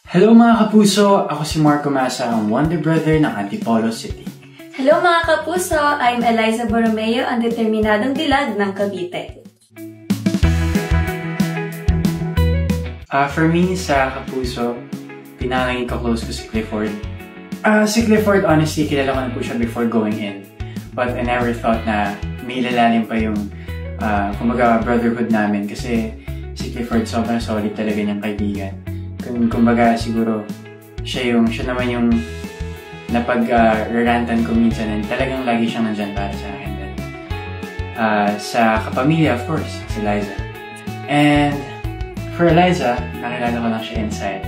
Hello mga kapuso! Ako si Marco Masa, ang Wonder Brother ng Antipolo City. Hello mga kapuso! I'm Eliza Borromeo, ang determinadong dilag ng Cavite. For me, sa kapuso, pinakangin ka-close ko si Clifford. Si Clifford, honestly, kilala ko na po siya before going in. But I never thought na may lalalim pa yung kumbaga brotherhood namin kasi si Clifford sobrang solid talaga niyang kaibigan. Kumbaga siguro siya naman yung napag-rantan ko minsan and talagang lagi siyang nandyan para sa akin. Sa kapamilya, of course, si Liza. And for Liza, nakilala ko lang siya inside.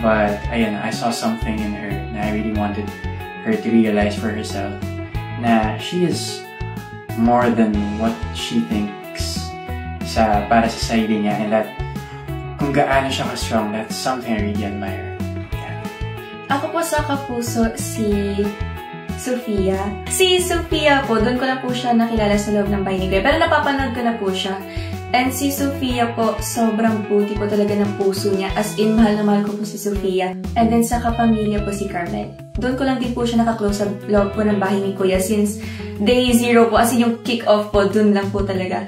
But ayun, I saw something in her na I really wanted her to realize for herself na she is more than what she thinks para sa sarili niya, and that kung gaano siya ka-strong, that's something I really admire. Yeah. Ako po sa kapuso, si Sofia. Si Sofia po, doon ko na po siya nakilala sa loob ng bahay ni Gray. Pero napapanood ko na po siya. And si Sofia po, sobrang puti po talaga ng puso niya. As in, mahal na mahal ko po si Sofia. And then sa kapamilya po si Carmel. Doon ko lang din po siya nakaklose sa loob po ng bahay ni Kuya since day 0 po. As in, yung kick-off po, doon lang po talaga.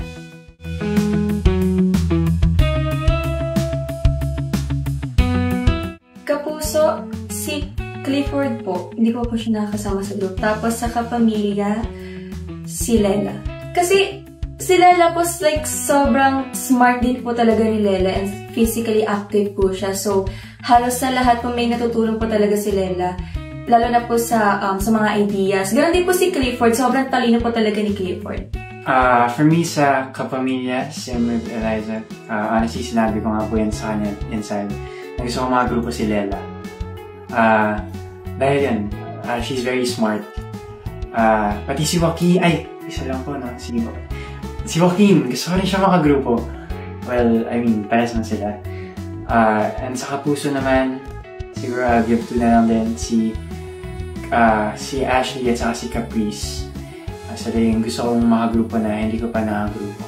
Kapuso, si Clifford po, hindi ko po siya nakakasama sa group. Tapos sa kapamilya, si Lela. Kasi si Lela po, like, sobrang smart din po talaga ni Lela and physically active po siya. So, halos sa lahat po may natutulong po talaga si Lela. Lalo na po sa mga ideas. Ganon din po si Clifford. Sobrang talino po talaga ni Clifford. For me, sa kapamilya, same with Eliza, honestly, sinabi ko nga po yan sa kanya inside. Gusto ko mga grupo si Lela. Dahil yan, she's very smart. Pati si Joaquin, isa lang po, no? Si Joaquin, gusto ko rin siya makagrupo. Well, I mean, pares man sila. And sa kapuso naman, siguro I'll give to na lang din si Ashley at saka si Caprice. Sa rin gusto kong makagrupo na hindi ko pa nakagrupo.